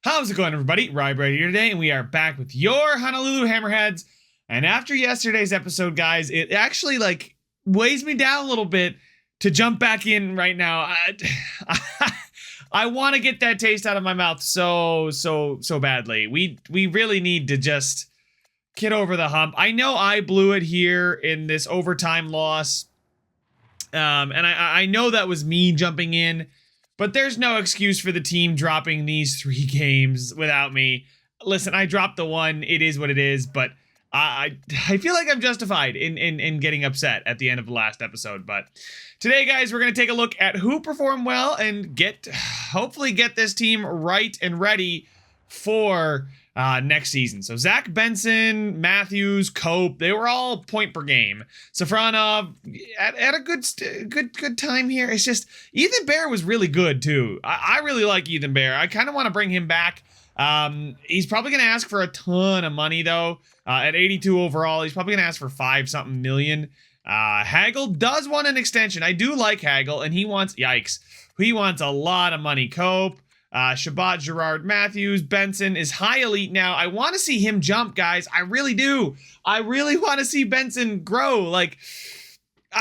How's it going, everybody? Rye here today, and we are back with your Honolulu Hammerheads. And after yesterday's episode, guys, it actually weighs me down a little bit to jump back in right now. I want to get that taste out of my mouth so badly. We really need to just get over the hump. I know I blew it here in this overtime loss, and I know that was me jumping in. But there's no excuse for the team dropping these 3 games without me. Listen, I dropped the one. It is what it is. But I feel like I'm justified in getting upset at the end of the last episode. But today, guys, we're going to take a look at who performed well and hopefully get this team right and ready for next season. So Zach Benson, Matthews, Cope, they were all point per game. Safronov at a good time here. It's just Ethan Bear was really good too. I really like Ethan Bear. I kind of want to bring him back. He's probably going to ask for a ton of money though. At 82 overall, he's probably going to ask for 5-something million. Hagel does want an extension. I do like Hagel, and he wants a lot of money. Cope, Shabbat, Gerard, Matthews, Benson is high elite now. I want to see him jump, guys. I really do. I really want to see Benson grow. I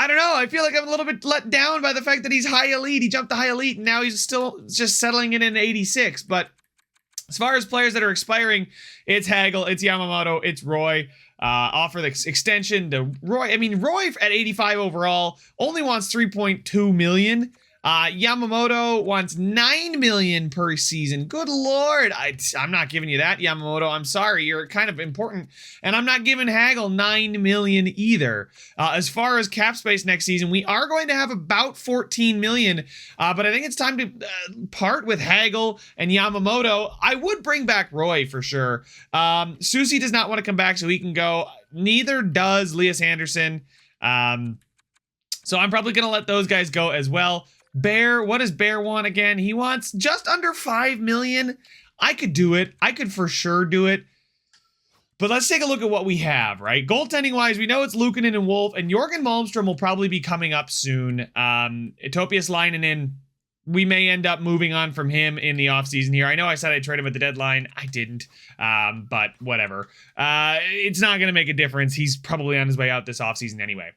don't know. I feel like I'm a little bit let down by the fact that he's high elite. He jumped to high elite, and now he's still just settling in 86. But as far as players that are expiring, it's Hagel, it's Yamamoto, it's Roy. Offer the extension to Roy. I mean, Roy at 85 overall only wants 3.2 million. Yamamoto wants 9 million per season. Good Lord. I'm not giving you that, Yamamoto. I'm sorry. You're kind of important. And I'm not giving Hagel 9 million either. As far as cap space next season, we are going to have about 14 million. But I think it's time to part with Hagel and Yamamoto. I would bring back Roy for sure. Susie does not want to come back, so he can go. Neither does Lias Anderson. So I'm probably going to let those guys go as well. Bear, what does Bear want again? He wants just under 5 million. I could do it. I could for sure do it. But let's take a look at what we have, right? Goaltending wise, we know it's Luukkonen and Wolf, and Jorgen Malmstrom will probably be coming up soon. Topias Lainen, we may end up moving on from him in the offseason here. I know I said I'd trade him at the deadline. I didn't, but whatever. It's not going to make a difference. He's probably on his way out this offseason anyway.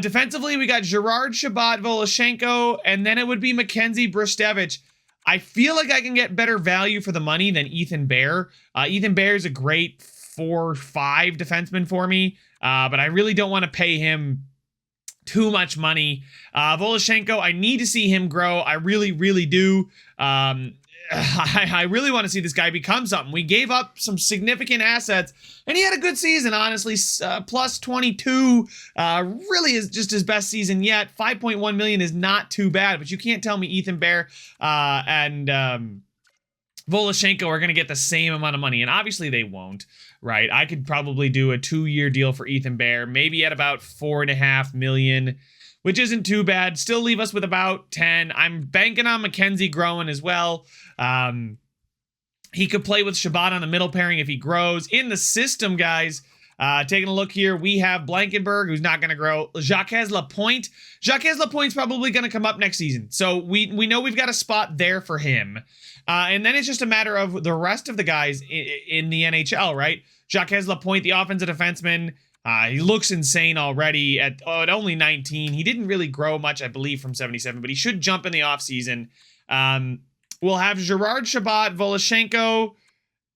Defensively, we got Gerard, Shabbat, Voloshenko, and then it would be Mackenzie Bristevich. I feel like I can get better value for the money than Ethan Bear. Ethan Bear is a great 4-5 defenseman for me, but I really don't want to pay him too much money. Voloshenko, I need to see him grow. I really do. I really want to see this guy become something. We gave up some significant assets, and he had a good season, honestly. Plus 22 really is just his best season yet. 5.1 million is not too bad, but you can't tell me Ethan Bear and Voloshenko are going to get the same amount of money, and obviously they won't, right? I could probably do a 2-year deal for Ethan Bear, maybe at about 4.5 million, which isn't too bad. Still leave us with about 10. I'm banking on Mackenzie growing as well. He could play with Shabbat on the middle pairing if he grows. In the system, guys, taking a look here, we have Blankenberg, who's not going to grow. Jacques Lapointe. Jacques Lapointe's probably going to come up next season. So we know we've got a spot there for him. And then it's just a matter of the rest of the guys in the NHL, right? Jacques Lapointe, the offensive defenseman, he looks insane already at only 19. He didn't really grow much, I believe, from 77, but he should jump in the offseason. We'll have Gerard, Shabbat, Voloshenko,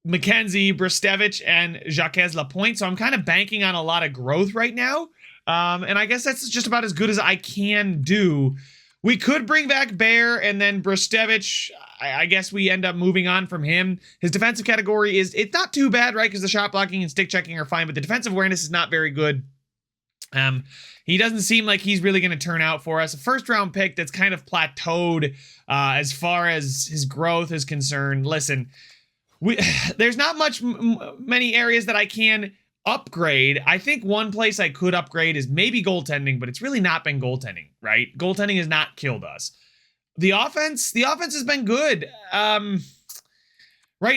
Mackenzie, Bristevich, and Jacques Lapointe. So I'm kind of banking on a lot of growth right now. And I guess that's just about as good as I can do. We could bring back Bear, and then Bristevich, I guess we end up moving on from him. His defensive category it's not too bad, right? Because the shot blocking and stick checking are fine, but the defensive awareness is not very good. He doesn't seem like he's really going to turn out for us. A first-round pick that's kind of plateaued as far as his growth is concerned. Listen, there's not many areas that I can upgrade. I think one place I could upgrade is maybe goaltending, but it's really not been goaltending, right? Goaltending has not killed us. The offense has been good. Right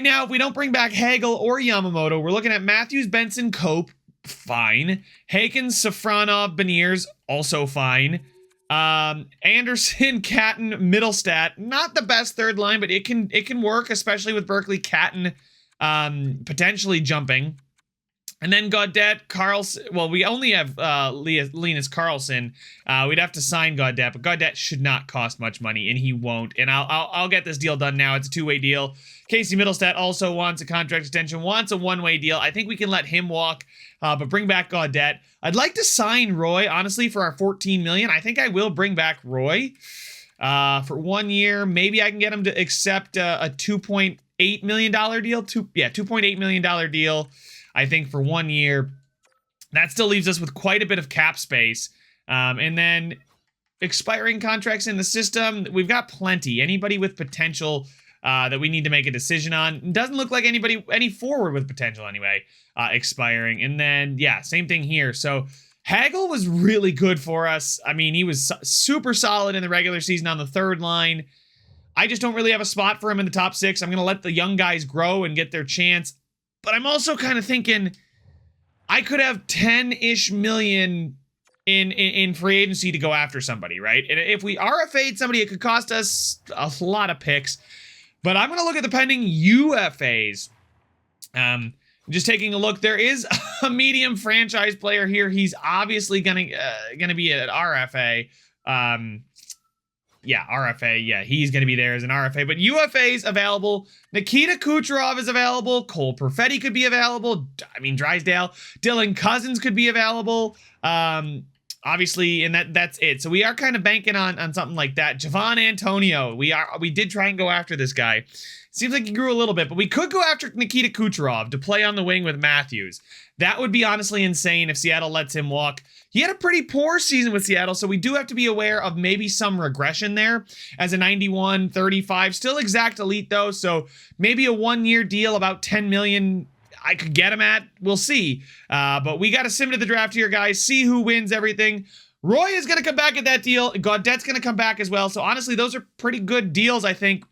now, if we don't bring back Hagel or Yamamoto, we're looking at Matthews, Benson, Cope, fine. Haken, Safronov, Beniers, also fine. Anderson, Catton, Middlestat, not the best third line, but it can work, especially with Berkeley, Catton, potentially jumping. And then Gaudette, Carlson. Well, we only have Linus Carlson. We'd have to sign Gaudette, but Gaudette should not cost much money, and he won't. And I'll get this deal done now. It's a two-way deal. Casey Middlestat also wants a contract extension, wants a one-way deal. I think we can let him walk, but bring back Gaudette. I'd like to sign Roy, honestly, for our $14 million. I think I will bring back Roy for 1 year. Maybe I can get him to accept a $2.8 million deal. $2.8 million deal. I think for 1 year. That still leaves us with quite a bit of cap space. And then expiring contracts in the system, we've got plenty. Anybody with potential that we need to make a decision on. It doesn't look like any forward with potential anyway, expiring. And then, yeah, same thing here. So Hagel was really good for us. I mean, he was super solid in the regular season on the third line. I just don't really have a spot for him in the top six. I'm going to let the young guys grow and get their chance. But I'm also kind of thinking I could have 10-ish million in free agency to go after somebody, right? And if we RFA'd somebody, it could cost us a lot of picks. But I'm going to look at the pending UFAs. Just taking a look, there is a medium franchise player here. He's obviously gonna be at RFA. Yeah, RFA. Yeah, he's going to be there as an RFA. But UFA's available. Nikita Kucherov is available. Cole Perfetti could be available. I mean, Drysdale. Dylan Cousins could be available. Obviously, and that's it. So we are kind of banking on something like that. Javon Antonio. We did try and go after this guy. Seems like he grew a little bit, but we could go after Nikita Kucherov to play on the wing with Matthews. That would be honestly insane if Seattle lets him walk. He had a pretty poor season with Seattle, so we do have to be aware of maybe some regression there as a 91, 35. Still exact elite, though, so maybe a 1 year deal, about $10 million I could get him at. We'll see. But we got to sim to the draft here, guys. See who wins everything. Roy is going to come back at that deal. Gaudette's going to come back as well. So honestly, those are pretty good deals, I think.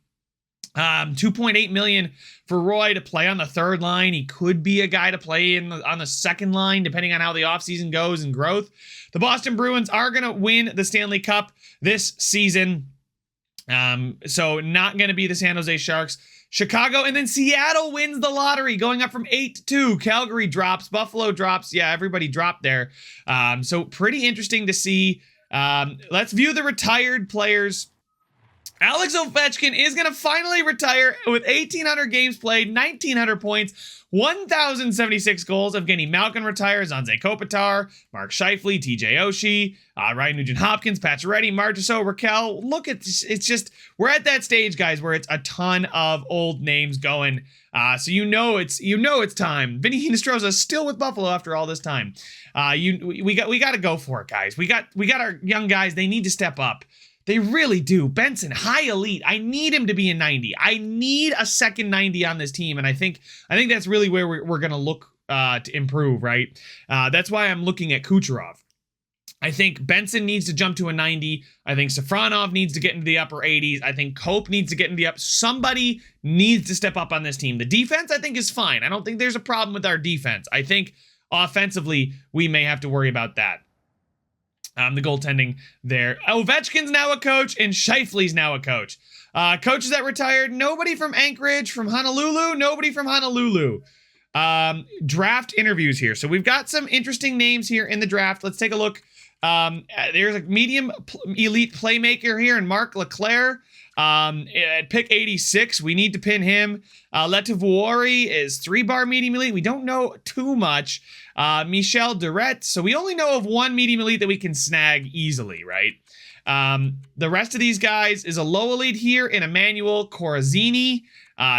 $2.8 million for Roy to play on the third line. He could be a guy to play on the second line, depending on how the offseason goes and growth. The Boston Bruins are going to win the Stanley Cup this season. So not going to be the San Jose Sharks. Chicago, and then Seattle wins the lottery, going up from 8 to 2. Calgary drops, Buffalo drops. Yeah, everybody dropped there. So pretty interesting to see. Let's view the retired players. Alex Ovechkin is going to finally retire with 1,800 games played, 1,900 points, 1,076 goals. Evgeny Malkin retires, Anze Kopitar, Mark Scheifele, TJ Oshie, Ryan Nugent-Hopkins, Pacioretty, Marchessault, Raquel. Look at this. It's just, we're at that stage, guys, where it's a ton of old names going. So you know it's time. Vinny Hinostroza still with Buffalo after all this time. We got to go for it, guys. We got our young guys. They need to step up. They really do. Benson, high elite. I need him to be a 90. I need a second 90 on this team, and I think that's really where we're going to look to improve, right? That's why I'm looking at Kucherov. I think Benson needs to jump to a 90. I think Safronov needs to get into the upper 80s. I think Cope needs to get into the up. Somebody needs to step up on this team. The defense, I think, is fine. I don't think there's a problem with our defense. I think offensively, we may have to worry about that. The goaltending there. Ovechkin's now a coach, and Scheifele's now a coach. Coaches that retired, nobody from Anchorage, from Honolulu, nobody from Honolulu. Draft interviews here. So we've got some interesting names here in the draft. Let's take a look. There's a medium elite playmaker here, and Mark Leclerc. At pick 86, we need to pin him. Letivuori is 3-bar medium elite. We don't know too much. Michel Durette. So we only know of one medium elite that we can snag easily, right? The rest of these guys is a low elite here in Emmanuel Corazzini.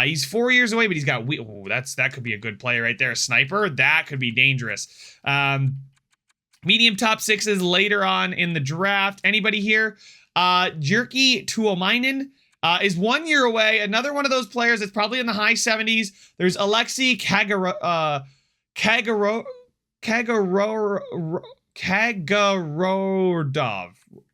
He's 4 years away, but he's got... that could be a good play right there. A sniper. That could be dangerous. Medium top sixes later on in the draft. Anybody here? Jyrki Tuomainen is 1 year away. Another one of those players that's probably in the high 70s. There's Alexei Kagorodov.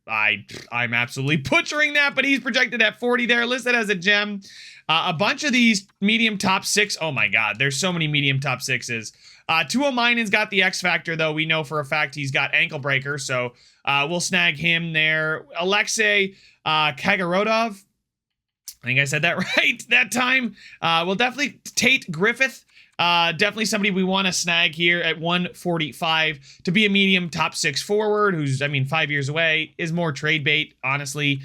I'm absolutely butchering that, but he's projected at 40 there, listed as a gem. A bunch of these medium top 6. Oh my God, there's so many medium top 6s. Tuomainen's got the X factor, though. We know for a fact he's got ankle breaker, so we'll snag him there. Alexei Kagorodov. I think I said that right that time. We'll definitely Tate Griffith. Definitely somebody we want to snag here at 145 to be a medium top 6 forward who's, 5 years away, is more trade bait, honestly.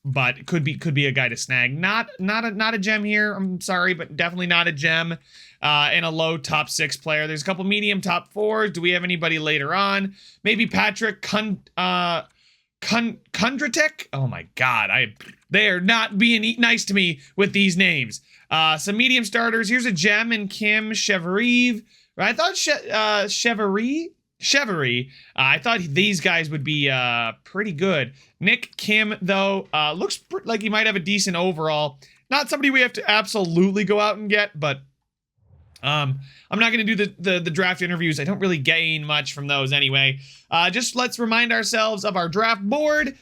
But could be a guy to snag. Not a gem here. I'm sorry, but definitely not a gem. And a low top 6 player. There's a couple medium top 4s. Do we have anybody later on? Maybe Patrick Kundratek? Oh my God, they are not being nice to me with these names. Some medium starters. Here's a gem in Kim Chevrier. I thought Chevrier. I thought these guys would be pretty good. Nick Kim, though, looks like he might have a decent overall. Not somebody we have to absolutely go out and get, but I'm not going to do the draft interviews. I don't really gain much from those anyway. Just let's remind ourselves of our draft board.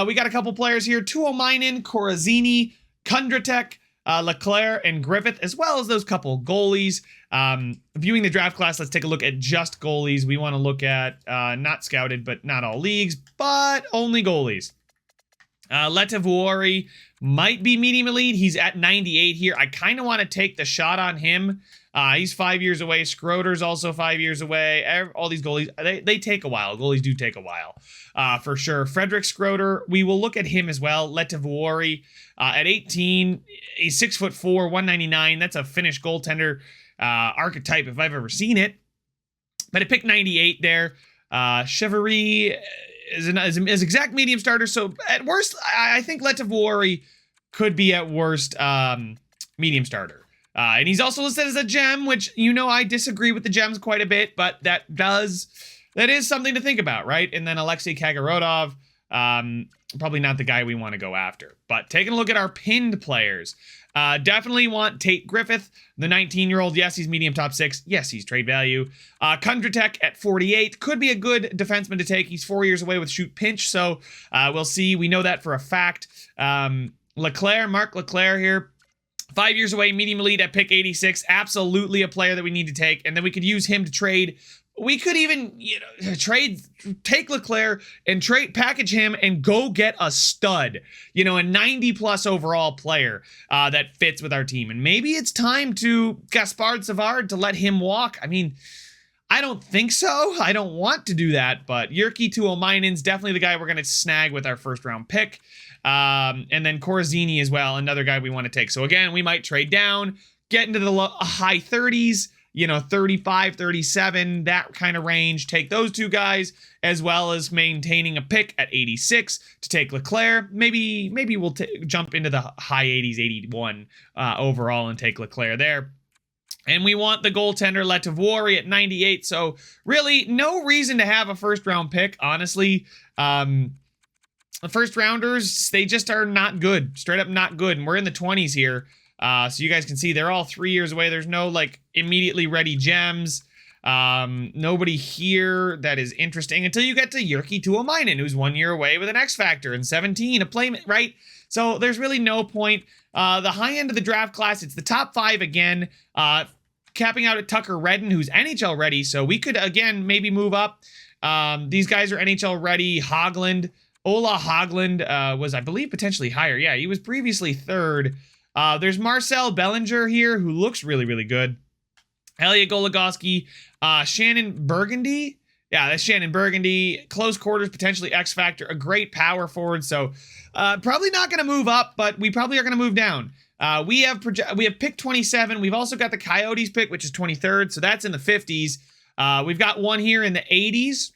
We got a couple players here. Tuomainen, Corazzini, Kundratek, Leclerc, and Griffith, as well as those couple goalies. Viewing the draft class, let's take a look at just goalies. We want to look at not scouted, but not all leagues, but only goalies. Letavuori might be medium elite. He's at 98 here. I kind of want to take the shot on him. He's 5 years away. Schroeder's also 5 years away. All these goalies, they take a while. Goalies do take a while, for sure. Frederick Schroeder, we will look at him as well. Letavuori, at 18, he's 6'4", 199. That's a Finnish goaltender archetype if I've ever seen it. But I picked 98 there. Chevrier is exact medium starter. So at worst, I think Letavuori could be at worst medium starter. And he's also listed as a gem, which, I disagree with the gems quite a bit, but that is something to think about, right? And then Alexei Kagorodov, probably not the guy we want to go after. But taking a look at our pinned players, definitely want Tate Griffith, the 19-year-old. Yes, he's medium top 6. Yes, he's trade value. Kundratek at 48 could be a good defenseman to take. He's 4 years away with shoot pinch, so we'll see. We know that for a fact. Marc Leclerc here. 5 years away, medium elite at pick 86. Absolutely a player that we need to take. And then we could use him to trade. We could even, take Leclerc and package him and go get a stud, a 90-plus overall player that fits with our team. And maybe it's time to Gaspard Savard to let him walk. I don't think so. I don't want to do that, but Jyrki Tuomainen's definitely the guy we're going to snag with our first-round pick. And then Corazzini as well, another guy we want to take. So again, we might trade down, get into the high 30s, 35, 37, that kind of range. Take those two guys, as well as maintaining a pick at 86 to take Leclerc. Maybe we'll jump into the high 80s, 81 overall and take Leclerc there. And we want the goaltender Letavuori at 98. So really, no reason to have a first-round pick, honestly. The first rounders, they just are not good. Straight up not good. And we're in the 20s here. So you guys can see they're all 3 years away. There's no immediately ready gems. Nobody here that is interesting until you get to Jyrki Tuomainen, who's 1 year away with an X factor and 17, a playmate, right? So there's really no point. The high end of the draft class, it's the top 5 again. Capping out at Tucker Redden, who's NHL ready. So we could, again, maybe move up. These guys are NHL ready. Ola Haglund was, I believe, potentially higher. Yeah, he was previously 3rd. There's Marcel Bellinger here, who looks really, really good. Elliot Goligoski. Shannon Burgundy. Yeah, that's Shannon Burgundy. Close quarters, potentially X Factor. A great power forward. So probably not going to move up, but we probably are going to move down. We have pick 27. We've also got the Coyotes pick, which is 23rd. So that's in the 50s. We've got one here in the 80s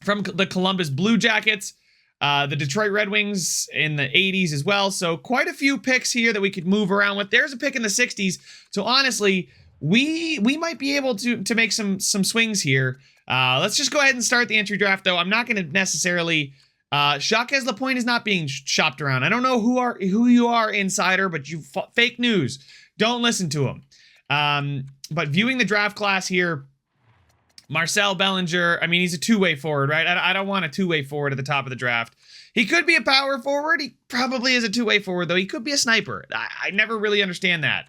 from the Columbus Blue Jackets. The Detroit Red Wings in the 80s as well. So quite a few picks here that we could move around with. There's a pick in the 60s. So honestly, we might be able to make some swings here. Let's just go ahead and start the entry draft, though. I'm not going to necessarily... Jacques Lapointe is not being shopped around. I don't know who you are, insider, but you fake news. Don't listen to him. But viewing the draft class here, Marcel Bellinger, I mean, he's a two-way forward, right? I don't want a two-way forward at the top of the draft. He could be a power forward. He probably is a two-way forward, though. He could be a sniper. I never really understand that,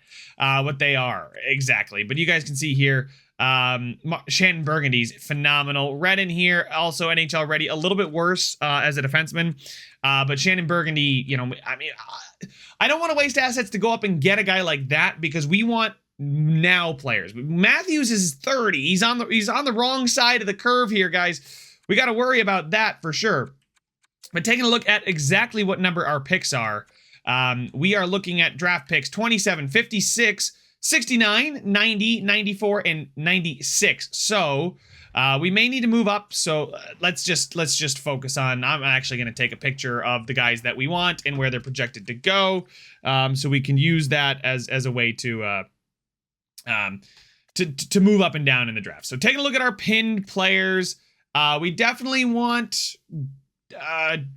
what they are exactly. But you guys can see here, Shannon Burgundy's phenomenal. Redden here, also NHL ready. A little bit worse as a defenseman. But Shannon Burgundy, you know, I mean, I don't want to waste assets to go up and get a guy like that because we want now players. Matthews is 30. He's on the wrong side of the curve here, guys. We got to worry about that for sure. But taking a look at exactly what number our picks are, we are looking at draft picks 27, 56, 69, 90, 94, and 96. So we may need to move up. So let's just focus on. I'm actually going to take a picture of the guys that we want and where they're projected to go, so we can use that as a way to move up and down in the draft. So taking a look at our pinned players, we definitely want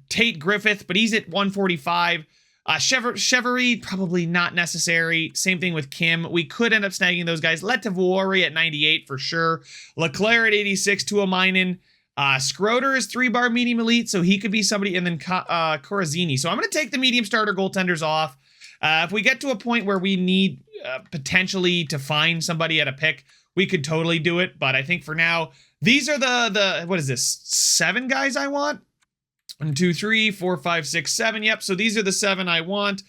Tate Griffith, but he's at 145. Chevrolet, probably not necessary. Same thing with Kim. We could end up snagging those guys. Letavory at 98 for sure. Leclerc at 86, Tuomainen. Schroeder is 3-bar medium elite, so he could be somebody, and then Corazzini. So I'm going to take the medium starter goaltenders off. If we get to a point where we need potentially to find somebody at a pick, we could totally do it. But I think for now, these are the what is this, 7 guys I want? 1, 2, 3, 4, 5, 6, 7. Yep. So these are the 7 I want.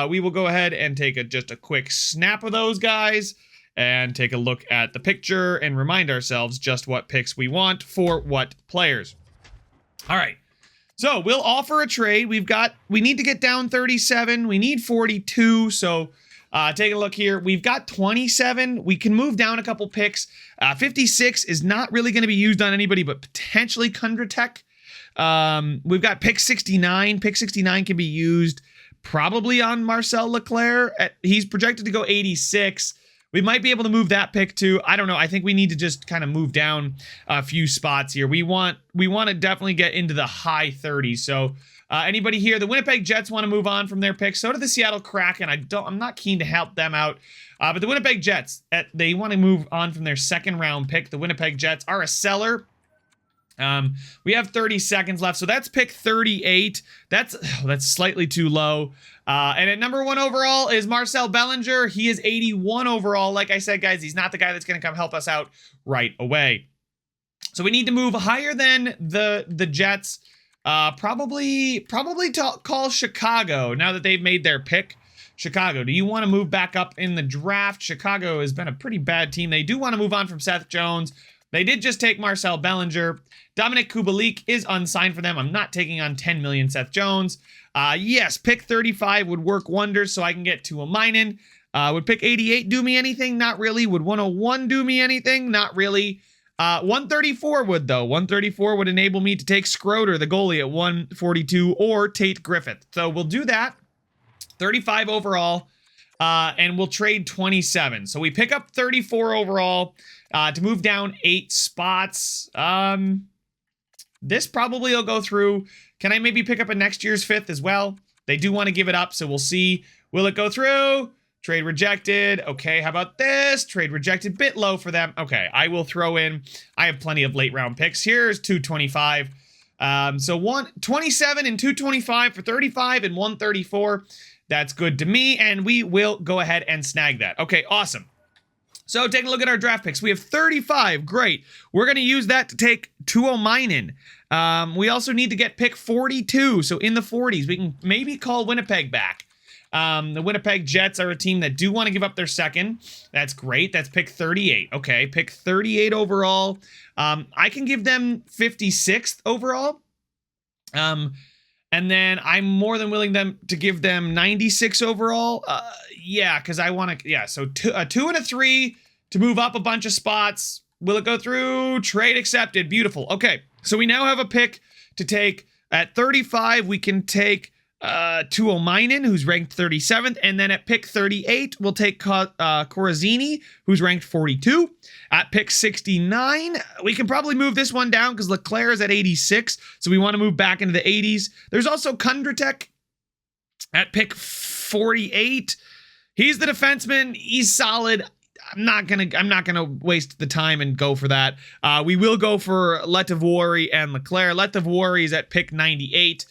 We will go ahead and take just a quick snap of those guys and take a look at the picture and remind ourselves just what picks we want for what players. All right. So we'll offer a trade. We need to get down 37. We need 42. So take a look here. We've got 27. We can move down a couple picks. 56 is not really going to be used on anybody, but potentially Kundratek. We've got pick 69. Pick 69 can be used probably on Marcel Leclerc. He's projected to go 86. We might be able to move that pick too. I don't know. I think we need to just kind of move down a few spots here. We want to definitely get into the high 30s. So anybody here, the Winnipeg Jets want to move on from their pick. So do the Seattle Kraken. I'm not keen to help them out. But the Winnipeg Jets, they want to move on from their second round pick. The Winnipeg Jets are a seller. We have 30 seconds left, so that's pick 38. That's slightly too low. And at number 1 overall is Marcel Bellinger. He is 81 overall. Like I said, guys, he's not the guy that's going to come help us out right away. So we need to move higher than the Jets. Probably call Chicago now that they've made their pick. Chicago, do you want to move back up in the draft? Chicago has been a pretty bad team. They do want to move on from Seth Jones. They did just take Marcel Bellinger. Dominic Kubalik is unsigned for them. I'm not taking on 10 million Seth Jones. Yes, pick 35 would work wonders so I can get Tuomainen. Would pick 88 do me anything? Not really. Would 101 do me anything? Not really. 134 would, though. 134 would enable me to take Schroeder, the goalie, at 142, or Tate Griffith. So we'll do that. 35 overall. And we'll trade 27. So we pick up 34 overall to move down 8 spots. This probably will go through. Can I maybe pick up a next year's 5th as well? They do want to give it up, so we'll see. Will it go through? Trade rejected. Okay, how about this? Trade rejected, bit low for them. Okay, I will throw in. I have plenty of late round picks. Here's 225. So 127 and 225 for 35 and 134. That's good to me, and we will go ahead and snag that. Okay, awesome. So taking a look at our draft picks, we have 35. Great. We're going to use that to take Tuomainen. We also need to get pick 42. So in the 40s, we can maybe call Winnipeg back. The Winnipeg Jets are a team that do want to give up their second. That's great. That's pick 38. Okay, pick 38 overall. I can give them 56th overall. And then I'm more than willing to give them 96 overall. Yeah, because I want to. Yeah, so 2 and a 3 to move up a bunch of spots. Will it go through? Trade accepted. Beautiful. Okay, so we now have a pick to take. At 35, we can take Tuomainen, who's ranked 37th. And then at pick 38, we'll take Corazzini, who's ranked 42. At pick 69, we can probably move this one down because Leclerc is at 86. So we want to move back into the 80s. There's also Kundratek at pick 48. He's the defenseman. He's solid. I'm not gonna waste the time and go for that. We will go for Letavori and Leclerc. Letavori is at pick 98.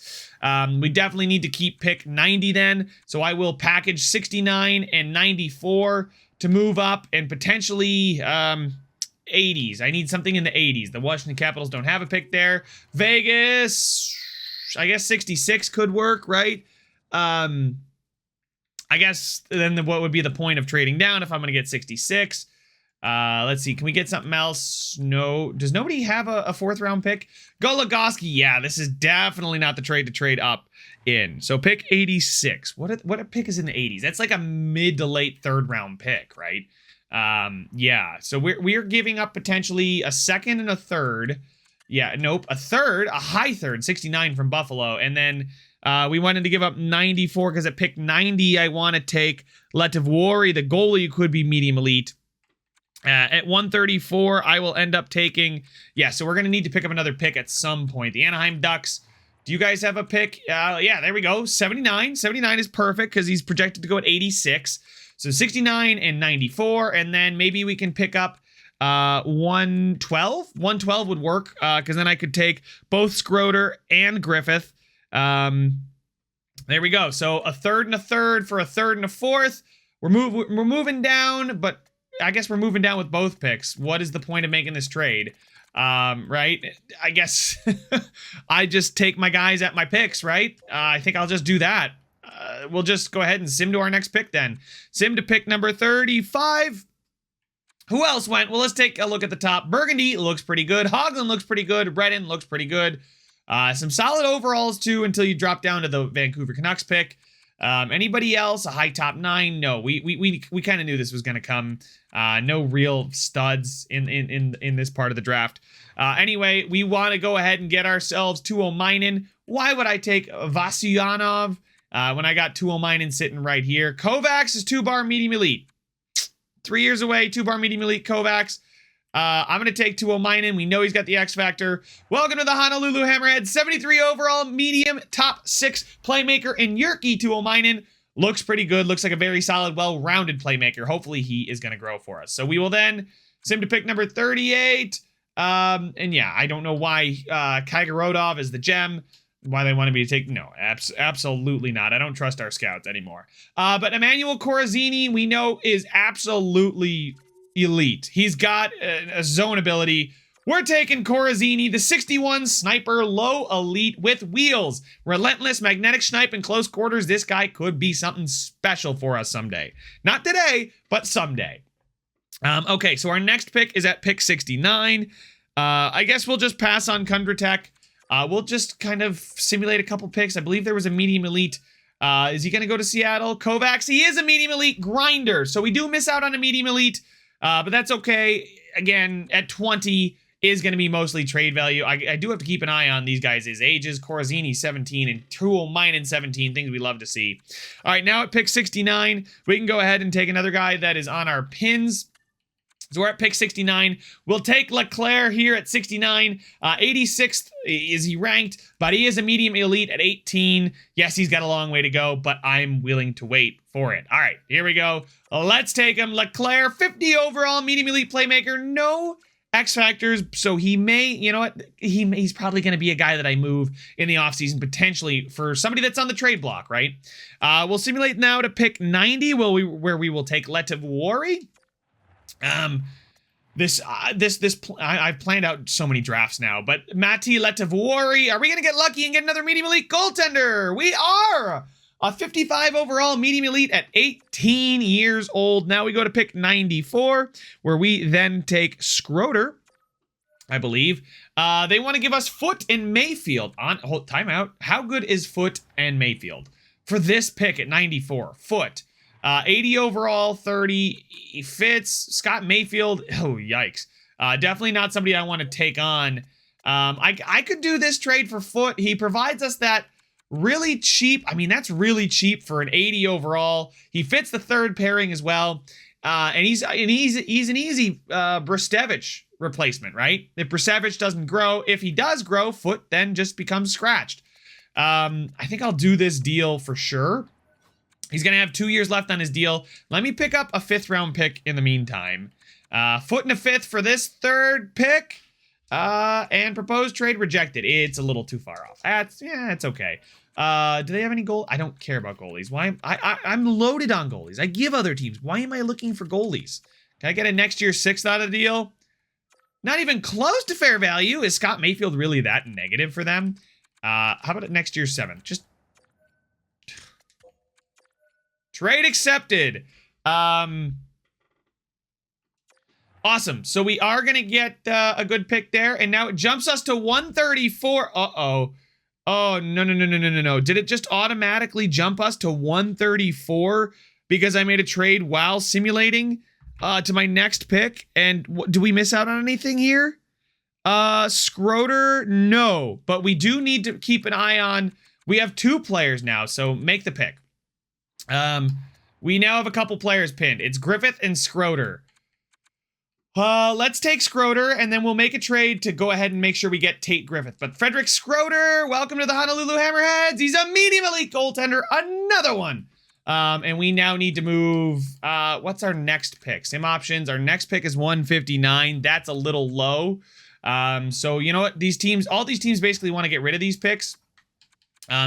We definitely need to keep pick 90 then. So I will package 69 and 94 to move up and potentially 80s. I need something in the 80s. The Washington Capitals don't have a pick there. Vegas, I guess 66 could work, right? I guess then what would be the point of trading down if I'm going to get 66? Let's see. Can we get something else? No. Does nobody have a fourth round pick? Goligoski. Yeah, this is definitely not the trade to trade up in. So pick 86. What a pick is in the 80s? That's like a mid to late third round pick, right? Yeah. So we're giving up potentially a second and a third. Yeah, nope. A third, a high third, 69 from Buffalo. And then we wanted to give up 94 because at pick 90, I want to take Letavori, the goalie, who could be medium elite. At 134, I will end up taking... Yeah, so we're going to need to pick up another pick at some point. The Anaheim Ducks. Do you guys have a pick? Yeah, there we go. 79. 79 is perfect because he's projected to go at 86. So 69 and 94. And then maybe we can pick up 112. 112 would work because then I could take both Schroeder and Griffith. There we go. So a third and a third for a third and a fourth. We're moving down, but I guess we're moving down with both picks. What is the point of making this trade? Right? I guess I just take my guys at my picks, right? I think I'll just do that. We'll just go ahead and sim to our next pick then. Sim to pick number 35. Who else went? Well, let's take a look at the top. Burgundy looks pretty good. Hoagland looks pretty good. Redden looks pretty good. Some solid overalls too until you drop down to the Vancouver Canucks pick. Anybody else? A high top 9? No, we kind of knew this was going to come. No real studs in this part of the draft. Anyway, we want to go ahead and get ourselves Tuomainen. Why would I take Vasilyanov when I got Tuomainen sitting right here? Kovacs is 2-bar medium elite. 3 years away, 2-bar medium elite Kovacs. I'm going to take Tuomainen. We know he's got the X factor. Welcome to the Honolulu Hammerheads. 73 overall, medium, top 6 playmaker. And Jyrki Tuomainen looks pretty good. Looks like a very solid, well-rounded playmaker. Hopefully he is going to grow for us. So we will then sim to pick number 38. And yeah, I don't know why Kaigorodov is the gem. Why they wanted me to take... No, absolutely not. I don't trust our scouts anymore. But Emmanuel Corazzini, we know, is absolutely... elite. He's got a zone ability. We're taking Corazzini, the 61 sniper, low elite with wheels. Relentless magnetic snipe in close quarters. This guy could be something special for us someday. Not today, but someday. Okay, so our next pick is at pick 69. I guess we'll just pass on Kundratek. We'll just kind of simulate a couple picks. I believe there was a medium elite. Is he going to go to Seattle? Kovacs, he is a medium elite grinder. So we do miss out on a medium elite. But that's okay. Again, at 20 is going to be mostly trade value. I do have to keep an eye on these guys' ages. Corazzini 17 and Tuomainen 17. Things we love to see. All right, now at pick 69, we can go ahead and take another guy that is on our pins. So we're at pick 69. We'll take Leclerc here at 69. 86th is he ranked, but he is a medium elite at 18. Yes, he's got a long way to go, but I'm willing to wait for it. All right, here we go. Let's take him. Leclerc, 50 overall, medium elite playmaker. No X factors, so he may, you know what? He's probably going to be a guy that I move in the offseason, potentially for somebody that's on the trade block, right? We'll simulate now to pick 90, where we will take Letavori. I've planned out so many drafts now, but Matti Letavori, are we going to get lucky and get another medium elite goaltender? We are! A 55 overall medium elite at 18 years old. Now we go to pick 94, where we then take Schroeder, I believe. They want to give us Foot and Mayfield. Timeout. How good is Foot and Mayfield? For this pick at 94, Foot. 80 overall, 30. He fits. Scott Mayfield. Oh, yikes. Definitely not somebody I want to take on. I could do this trade for Foot. He provides us that really cheap. I mean, that's really cheap for an 80 overall. He fits the third pairing as well. And he's an easy Brustevich replacement, right? If Brustevich doesn't grow, if he does grow, Foot then just becomes scratched. I think I'll do this deal for sure. He's going to have 2 years left on his deal. Let me pick up a 5th round pick in the meantime. Foot and a 5th for this 3rd pick. And proposed trade rejected. It's a little too far off. It's okay. Do they have any goal? I don't care about goalies. Why? I'm loaded on goalies. I give other teams. Why am I looking for goalies? Can I get a next year 6th out of the deal? Not even close to fair value. Is Scott Mayfield really that negative for them? How about it next year 7th? Just trade accepted. Awesome. So we are going to get a good pick there. And now it jumps us to 134. Uh-oh. Oh, no. Did it just automatically jump us to 134 because I made a trade while simulating to my next pick? And do we miss out on anything here? Schroeder, no. But we do need to keep an eye on... We have 2 players now, so make the pick. We now have a couple players pinned. It's Griffith and Schroeder. Let's take Schroeder, and then we'll make a trade to go ahead and make sure we get Tate Griffith. But Frederick Schroeder, welcome to the Honolulu Hammerheads. He's a medium elite goaltender, another one. And we now need to move, what's our next pick? Same options. Our next pick is 159. That's a little low. So you know what? All these teams basically want to get rid of these picks.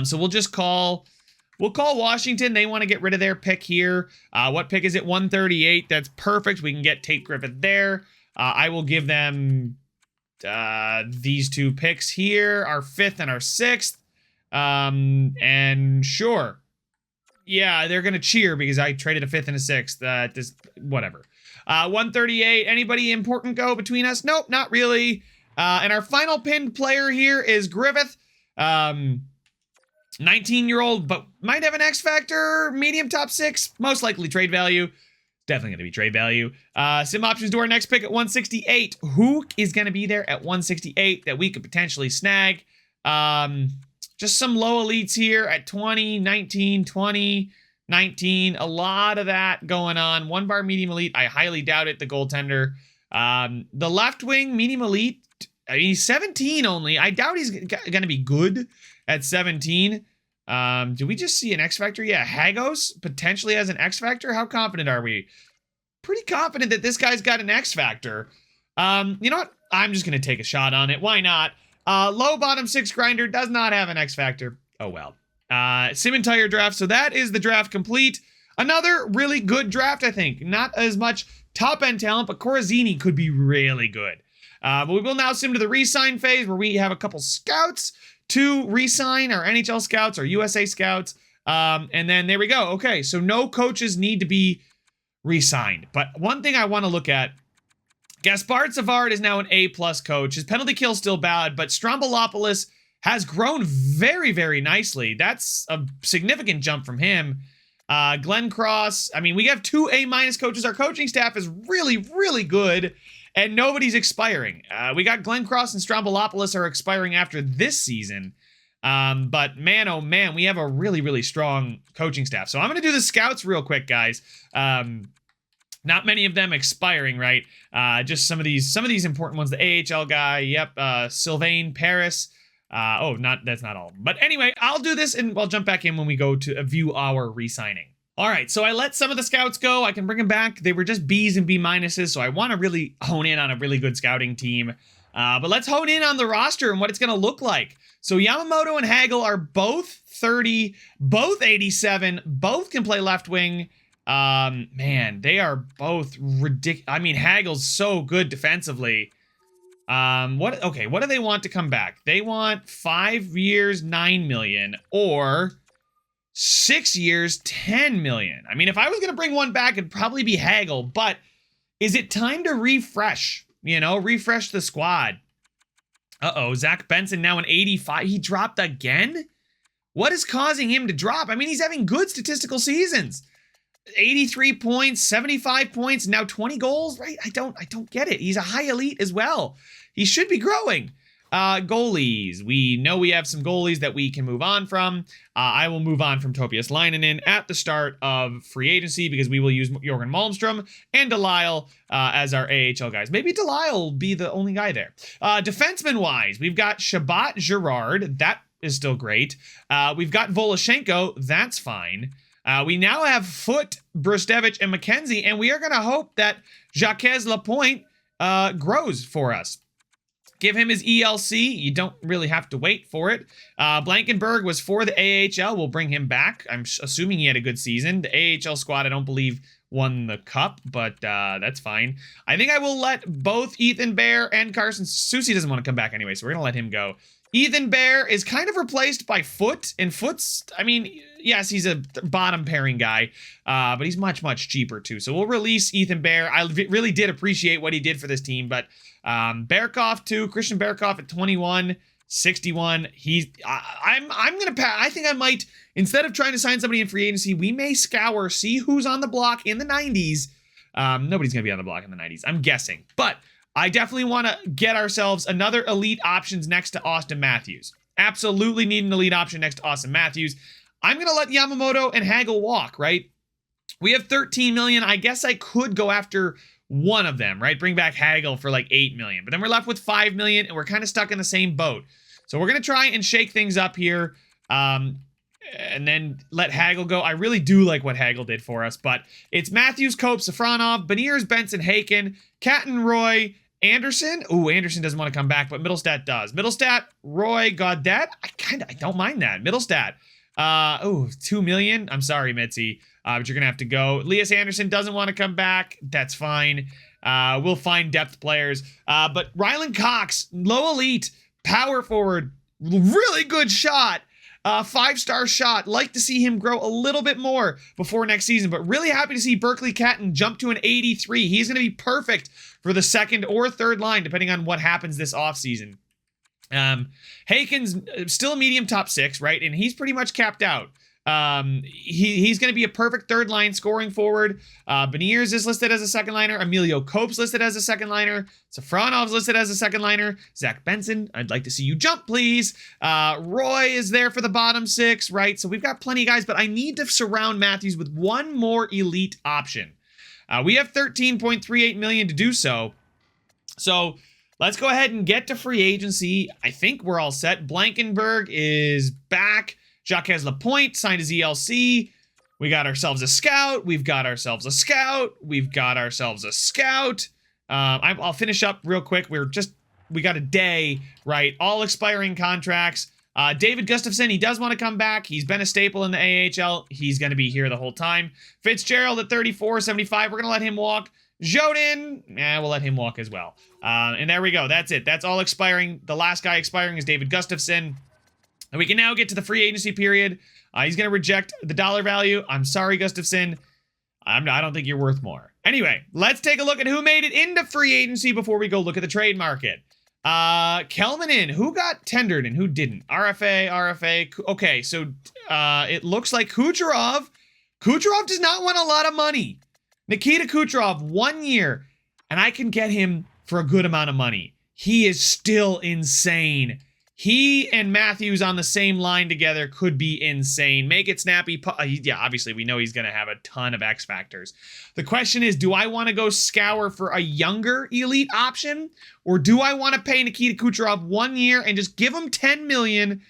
So we'll call Washington. They want to get rid of their pick here. What pick is it? 138. That's perfect. We can get Tate Griffith there. I will give them these 2 picks here, our 5th and our 6th. And sure. Yeah, they're going to cheer because I traded a 5th and a 6th. Whatever. 138. Anybody important go between us? Nope, not really. And our final pinned player here is Griffith. 19-year-old, but might have an X factor, medium top 6, most likely trade value. Definitely going to be trade value. Sim options to our next pick at 168. Who is going to be there at 168 that we could potentially snag? Just some low elites here at 20, 19, 20, 19. A lot of that going on. 1 bar medium elite. I highly doubt it, the goaltender. The left wing medium elite, I mean, he's 17 only. I doubt he's going to be good at 17. Do we just see an X Factor? Yeah, Hagos potentially has an X Factor. How confident are we? Pretty confident that this guy's got an X Factor. You know what? I'm just going to take a shot on it. Why not? Low bottom 6 grinder does not have an X Factor. Oh, well. Sim entire draft. So that is the draft complete. Another really good draft, I think. Not as much top end talent, but Corazzini could be really good. But we will now sim to the re-sign phase where we have a couple scouts to re-sign, our NHL scouts, our USA scouts. And then there we go. Okay, so no coaches need to be re-signed. But one thing I want to look at, Gaspard Savard is now an A+ coach. His penalty kill is still bad, but Strombolopoulos has grown very, very nicely. That's a significant jump from him. Glenn Cross, I mean, we have 2 A- coaches. Our coaching staff is really, really good. And nobody's expiring. We got Glenn Cross and Strombolopoulos are expiring after this season. But man, oh man, we have a really, really strong coaching staff. So I'm going to do the scouts real quick, guys. Not many of them expiring, right? Just some of these important ones. The AHL guy, yep. Sylvain Paris. That's not all. But anyway, I'll do this and I'll jump back in when we go to view our re-signing. All right, so I let some of the scouts go. I can bring them back. They were just B's and B-minuses, so I want to really hone in on a really good scouting team. But let's hone in on the roster and what it's going to look like. So Yamamoto and Hagel are both 30, both 87, both can play left wing. Man, they are both ridiculous. I mean, Hagel's so good defensively. What do they want to come back? They want 5 years, $9 million, or 6 years, $10 million. I mean, if I was going to bring one back, it'd probably be Hagel, but is it time to refresh? Refresh the squad. Uh-oh, Zach Benson now an 85. He dropped again? What is causing him to drop? I mean, he's having good statistical seasons. 83 points, 75 points, now 20 goals, right? I don't get it. He's a high elite as well. He should be growing. Goalies. We know we have some goalies that we can move on from. I will move on from Topias Lainanen at the start of free agency because we will use Jorgen Malmstrom and Delisle as our AHL guys. Maybe Delisle will be the only guy there. Defenseman-wise, we've got Shabbat Girard. That is still great. We've got Voloshenko. That's fine. We now have Foot, Brustevich, and McKenzie, and we are going to hope that Jacques Lapointe grows for us. Give him his ELC. You don't really have to wait for it. Blankenberg was for the AHL. We'll bring him back. I'm assuming he had a good season. The AHL squad, I don't believe, won the cup, but that's fine. I think I will let both Ethan Bear and Carson Soucy doesn't want to come back anyway, so we're going to let him go. Ethan Bear is kind of replaced by Foot, and Foot's, I mean, yes, he's a bottom pairing guy, but he's much, much cheaper too. So we'll release Ethan Bear. I really did appreciate what he did for this team, but Bearkoff too, Christian Bearkoff at 21, 61. I'm going to pass. I think I might, instead of trying to sign somebody in free agency, we may scour, see who's on the block in the 90s. Nobody's going to be on the block in the 90s, I'm guessing, but I definitely want to get ourselves another elite options next to Auston Matthews. Absolutely need an elite option next to Auston Matthews. I'm going to let Yamamoto and Hagel walk, right? We have 13 million. I guess I could go after one of them, right? Bring back Hagel for like 8 million. But then we're left with 5 million and we're kind of stuck in the same boat. So we're going to try and shake things up here. And then let Hagel go. I really do like what Hagel did for us, but it's Matthews, Cope, Safronov, Beniers, Benson, Haken, Catton, Roy, Anderson. Ooh, Anderson doesn't want to come back, but Middlestat does. Middlestat, Roy, Gaudet. I don't mind that. Middlestat. 2 million. I'm sorry, Mitzi, but you're gonna have to go. Elias Anderson doesn't want to come back. That's fine. We'll find depth players. But Ryland Cox, low elite, power forward, really good shot. 5-star shot. Like to see him grow a little bit more before next season, but really happy to see Berkeley Catton jump to an 83. He's going to be perfect for the second or third line, depending on what happens this offseason. Haken's still a medium top 6, right? And he's pretty much capped out. He's going to be a perfect third line scoring forward. Beniers is listed as a second liner. Emilio Cope's listed as a second liner. Safronov's listed as a second liner. Zach Benson, I'd like to see you jump, please. Roy is there for the bottom 6, right? So we've got plenty of guys, but I need to surround Matthews with one more elite option. We have 13.38 million to do so. So let's go ahead and get to free agency. I think we're all set. Blankenberg is back. Jacques Lapointe signed his ELC. We got ourselves a scout. We've got ourselves a scout. We've got ourselves a scout. I'll finish up real quick. We got a day, right? All expiring contracts. David Gustafson, he does want to come back. He's been a staple in the AHL. He's going to be here the whole time. Fitzgerald at 34.75. We're going to let him walk. Jodin, we'll let him walk as well. And there we go. That's it. That's all expiring. The last guy expiring is David Gustafson. And we can now get to the free agency period. He's going to reject the dollar value. I'm sorry, Gustafson. I don't think you're worth more. Anyway, let's take a look at who made it into free agency before we go look at the trade market. Kelmanin, who got tendered and who didn't? RFA. Okay, so it looks like Kucherov. Kucherov does not want a lot of money. Nikita Kucherov, 1 year, and I can get him for a good amount of money. He is still insane. He and Matthews on the same line together could be insane. Make it snappy. Yeah, obviously, we know he's going to have a ton of X factors. The question is, do I want to go scour for a younger elite option? Or do I want to pay Nikita Kucherov 1 year and just give him $10 million?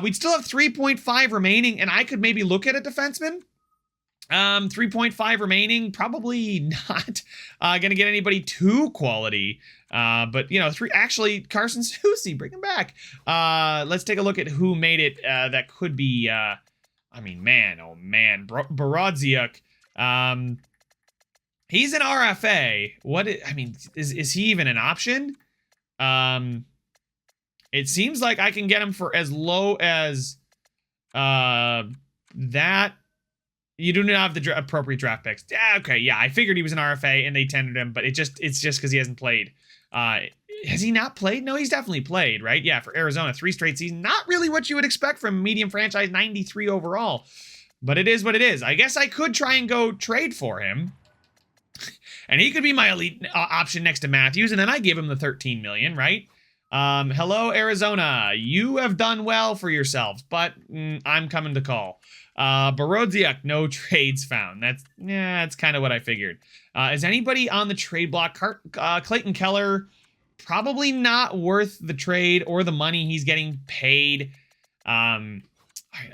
We'd still have 3.5 remaining, and I could maybe look at a defenseman. 3.5 remaining, probably not gonna get anybody too quality, but you know, Carson Soucy, bring him back. Let's take a look at who made it. That could be Borodziuk. He's an RFA. Is he even an option? It seems like I can get him for as low as that. You do not have the appropriate draft picks. Okay, yeah, I figured he was an RFA and they tendered him, but it's just because he hasn't played. Has he not played? No, he's definitely played, right? Yeah, for Arizona, 3 straight seasons. Not really what you would expect from a medium franchise, 93 overall. But it is what it is. I guess I could try and go trade for him. And he could be my elite option next to Matthews, and then I give him the 13 million, right? Hello, Arizona. You have done well for yourselves, but I'm coming to call. Borodziak, no trades found. That's kind of what I figured. Is anybody on the trade block? Clayton Keller, probably not worth the trade or the money he's getting paid.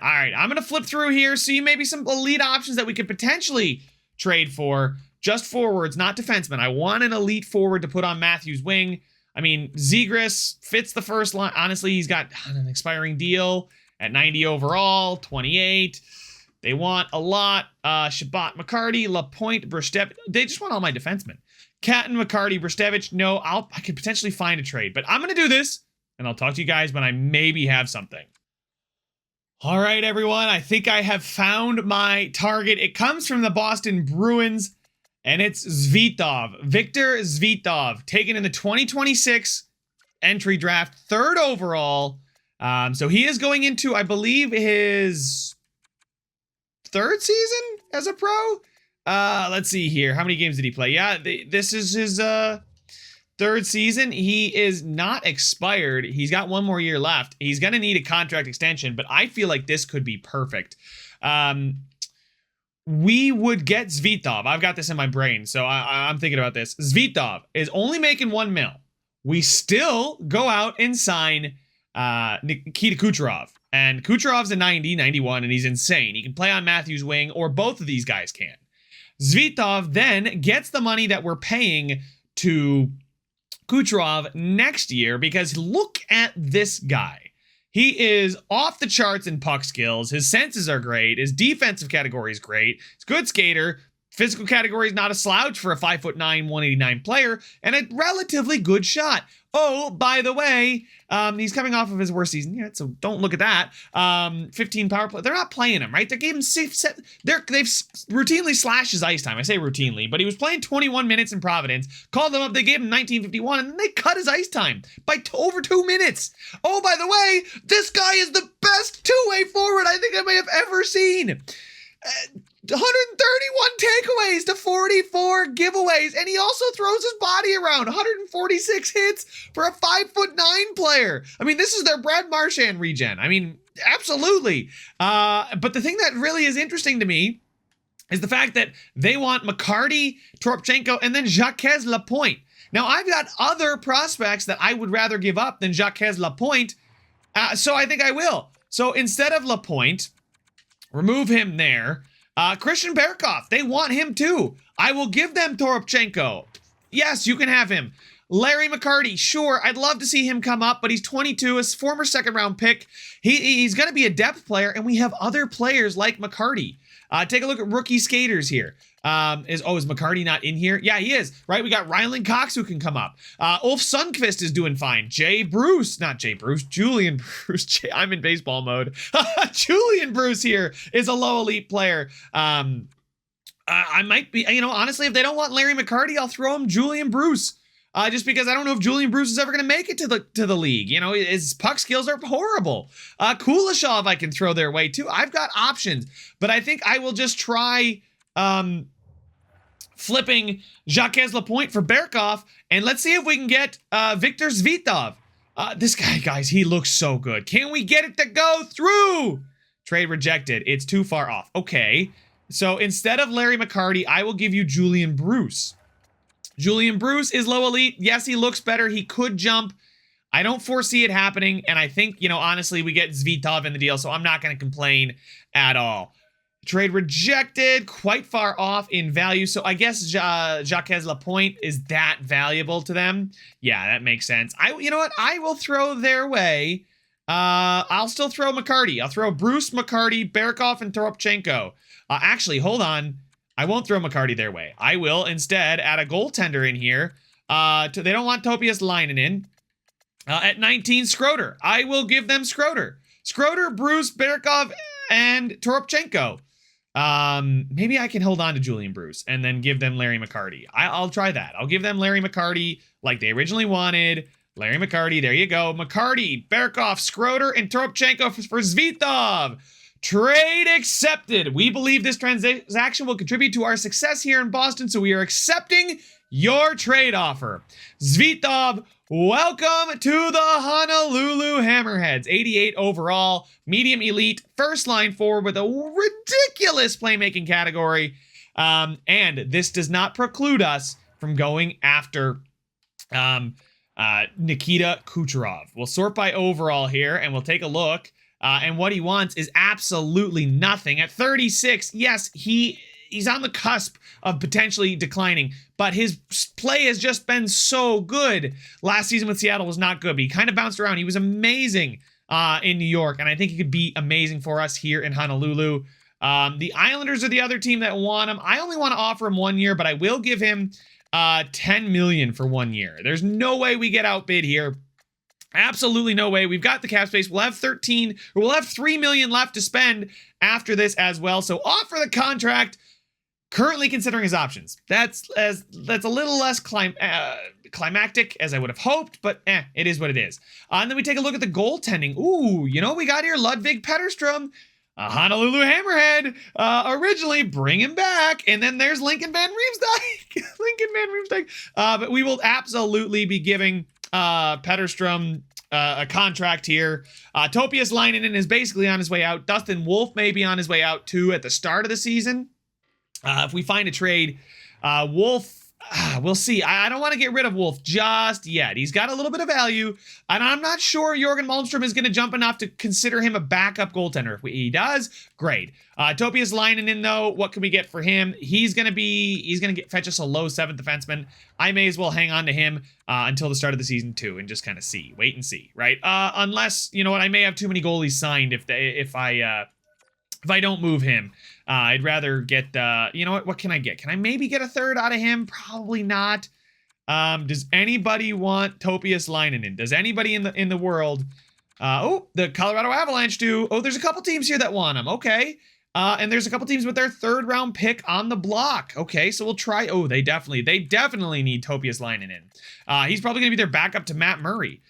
All right. I'm going to flip through here, see maybe some elite options that we could potentially trade for. Just forwards, not defensemen. I want an elite forward to put on Matthews' wing. I mean, Zegras fits the first line. Honestly, he's got an expiring deal at 90 overall, 28. They want a lot. Shabbat, McCarty, Lapointe, Brustevich. They just want all my defensemen. Catton, McCarty, Brustevich. No, I could potentially find a trade. But I'm going to do this, and I'll talk to you guys when I maybe have something. All right, everyone. I think I have found my target. It comes from the Boston Bruins. And it's Zvitov, Victor Zvitov, taken in the 2026 entry draft, 3rd overall. So he is going into, I believe, his 3rd season as a pro. Let's see here. How many games did he play? Yeah, this is his 3rd season. He is not expired. He's got 1 more year left. He's going to need a contract extension, but I feel like this could be perfect. We would get Zvitov. I've got this in my brain, so I'm thinking about this. Zvitov is only making $1 million. We still go out and sign Nikita Kucherov. And Kucherov's a 90, 91, and he's insane. He can play on Matthews' wing, or both of these guys can. Zvitov then gets the money that we're paying to Kucherov next year, because look at this guy. He is off the charts in puck skills. His senses are great. His defensive category is great. He's a good skater. Physical category is not a slouch for a 5'9", 189 player, and a relatively good shot. Oh, by the way, he's coming off of his worst season yet, so don't look at that. 15 power play. They're not playing him, right? They gave him they've routinely slashed his ice time. I say routinely, but he was playing 21 minutes in Providence. Called them up. They gave him 1951, and then they cut his ice time by over 2 minutes. Oh, by the way, this guy is the best two-way forward I think I may have ever seen. 131 takeaways to 44 giveaways, and he also throws his body around. 146 hits for a 5'9" player. I mean, this is their Brad Marchand regen. I mean, absolutely. But the thing that really is interesting to me is the fact that they want McCarty, Toropchenko, and then Jacques Lapointe. Now, I've got other prospects that I would rather give up than Jacques Lapointe, so I think I will. So instead of Lapointe, remove him there. Christian Berkoff, they want him too. I will give them Toropchenko. Yes, you can have him. Larry McCarty, sure, I'd love to see him come up, but he's 22, a former 2nd round pick. He's going to be a depth player, and we have other players like McCarty. Take a look at rookie skaters here. Is McCarty not in here? Yeah, he is, right? We got Ryland Cox who can come up. Ulf Sundqvist is doing fine. Julian Bruce. I'm in baseball mode. Julian Bruce here is a low elite player. I might be, honestly, if they don't want Larry McCarty, I'll throw him Julian Bruce. Just because I don't know if Julian Bruce is ever going to make it to the league. His puck skills are horrible. Kuleshov I can throw their way too. I've got options, but I think I will just try flipping Jacques Lapointe for Berkoff, and let's see if we can get Victor Zvitov. This guy, guys, he looks so good. Can we get it to go through? Trade rejected. It's too far off. Okay, so instead of Larry McCarty, I will give you Julian Bruce. Julian Bruce is low elite. Yes, he looks better. He could jump. I don't foresee it happening. And I think, honestly, we get Zvitov in the deal, so I'm not going to complain at all. Trade rejected. Quite far off in value. So I guess Jacques Lapointe is that valuable to them. Yeah, that makes sense. You know what? I will throw their way. I'll still throw McCarty. I'll throw Bruce, McCarty, Berkoff, and Toropchenko. Actually, hold on. I won't throw McCarty their way. I will instead add a goaltender in here. They don't want Topias Leinonen. At 19, Schroeder. I will give them Schroeder. Schroeder, Bruce, Berkov, and Toropchenko. Maybe I can hold on to Julian Bruce and then give them Larry McCarty. I'll try that. I'll give them Larry McCarty like they originally wanted. Larry McCarty, there you go. McCarty, Berkov, Schroeder, and Toropchenko for Zvitov. Trade accepted. We believe this transaction will contribute to our success here in Boston, so we are accepting your trade offer. Zvitov, welcome to the Honolulu Hammerheads. 88 overall, medium elite, first line forward with a ridiculous playmaking category. And this does not preclude us from going after Nikita Kucherov. We'll sort by overall here, and we'll take a look. And what he wants is absolutely nothing. At 36, yes, he's on the cusp of potentially declining, but his play has just been so good. Last season with Seattle was not good, but he kind of bounced around. He was amazing in New York, and I think he could be amazing for us here in Honolulu. The Islanders are the other team that want him. I only want to offer him 1 year, but I will give him $10 million for 1 year. There's no way we get outbid here. Absolutely no way. We've got the cap space. We'll have $3 million left to spend after this as well. So offer the contract. Currently considering his options. That's a little less climactic as I would have hoped, but it is what it is. And then we take a look at the goaltending. Ooh, you know what we got here? Ludvig Petterstrom, a Honolulu Hammerhead. Originally, bring him back. And then there's Lincoln Van Riemsdyk. But we will absolutely be giving Petterstrom a contract here. Topias Lainen is basically on his way out. Dustin Wolf may be on his way out too at the start of the season. If we find a trade, Wolf, we'll see. I don't want to get rid of Wolf just yet. He's got a little bit of value, and I'm not sure Jorgen Malmstrom is going to jump enough to consider him a backup goaltender. If he does, great. Topias Lainen, though, what can we get for him? He's going to fetch us a low 7th defenseman. I may as well hang on to him until the start of the season too, and just kind of wait and see, right? Unless, you know what, I may have too many goalies signed if I don't move him. I'd rather get, you know what can I get? Can I maybe get a third out of him? Probably not. Does anybody want Topias Lainen? Does anybody in the world? The Colorado Avalanche do. Oh, there's a couple teams here that want him. Okay. And there's a couple teams with their 3rd round pick on the block. Okay, so we'll try. Oh, they definitely need Topias Lainen. He's probably gonna be their backup to Matt Murray.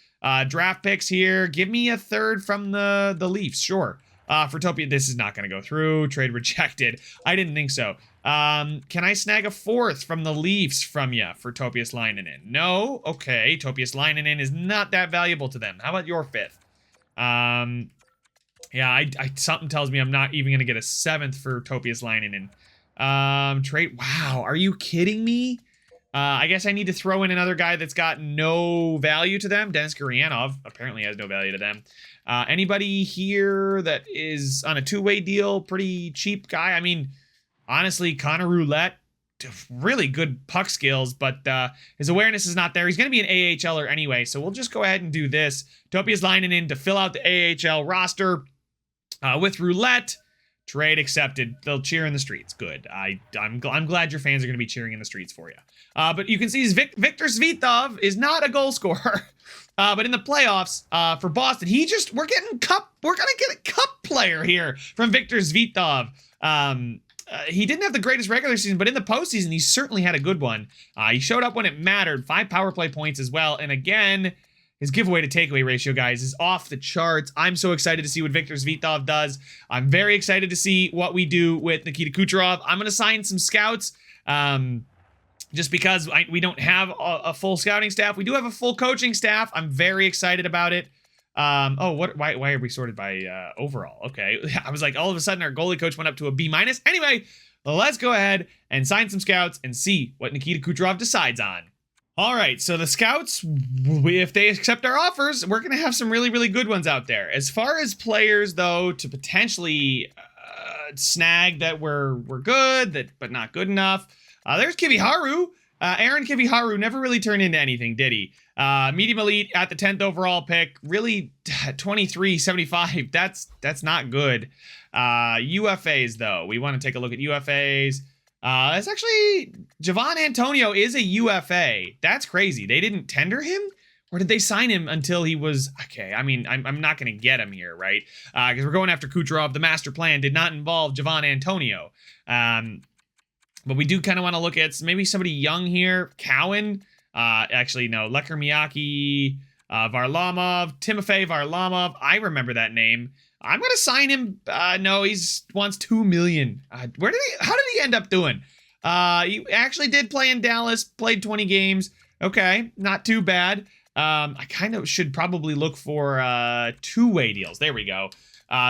Draft picks here. Give me a 3rd from the Leafs. Sure. For Topia, this is not going to go through. Trade rejected. I didn't think so. Can I snag a 4th from the Leafs from you for Topias Lainen? No? Okay. Topias Lainen is not that valuable to them. How about your 5th? Yeah, something tells me I'm not even going to get a 7th for Topias Lainen. Trade. Wow. Are you kidding me? I guess I need to throw in another guy that's got no value to them. Denis Gurianov apparently has no value to them. Anybody here that is on a 2-way deal, pretty cheap guy? I mean, honestly, Connor Roulette, really good puck skills, but his awareness is not there. He's going to be an AHLer anyway, so we'll just go ahead and do this. Topias Lainen to fill out the AHL roster with Roulette. Trade accepted. They'll cheer in the streets. Good. I'm glad your fans are going to be cheering in the streets for you. But you can see Victor Svitov is not a goal scorer. But in the playoffs for Boston, we're going to get a cup player here from Victor Svitov. He didn't have the greatest regular season, but in the postseason, he certainly had a good one. He showed up when it mattered. 5 power play points as well. And again, his giveaway to takeaway ratio, guys, is off the charts. I'm so excited to see what Victor Svitov does. I'm very excited to see what we do with Nikita Kucherov. I'm going to sign some scouts. Just because we don't have a full scouting staff. We do have a full coaching staff. I'm very excited about it. Why are we sorted by overall? Okay. I was like, all of a sudden our goalie coach went up to a B-. Anyway, let's go ahead and sign some scouts and see what Nikita Kucherov decides on. All right, so the scouts, if they accept our offers, we're going to have some really, really good ones out there. As far as players, though, to potentially snag that we're good, but not good enough, there's Kiviharu. Aaron Kiviharu never really turned into anything, did he? Medium elite at the 10th overall pick, really 23.75. That's not good. UFAs, though. We want to take a look at UFAs. It's actually, Javon Antonio is a UFA. That's crazy. They didn't tender him? Or did they sign him until he was, okay, I mean, I'm not going to get him here, right? Because we're going after Kucherov. The master plan did not involve Javon Antonio. But we do kind of want to look at maybe somebody young here. Cowan. Actually, no. Lekar Miyake, Varlamov, Timofey Varlamov. I remember that name. I'm going to sign him. No, wants $2 million. How did he end up doing? He actually did play in Dallas, played 20 games. Okay, not too bad. I kind of should probably look for 2-way deals. There we go.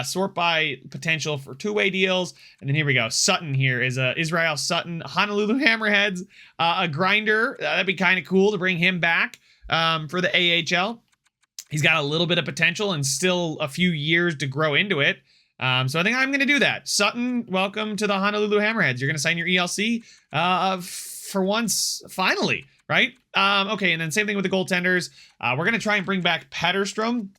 Sort by potential for 2-way deals. And then here we go. Sutton here is Israel Sutton, Honolulu Hammerheads, a grinder. That'd be kind of cool to bring him back for the AHL. He's got a little bit of potential and still a few years to grow into it. So I think I'm going to do that. Sutton, welcome to the Honolulu Hammerheads. You're going to sign your ELC for once, finally, right? Okay, and then same thing with the goaltenders. We're going to try and bring back Petterstrom.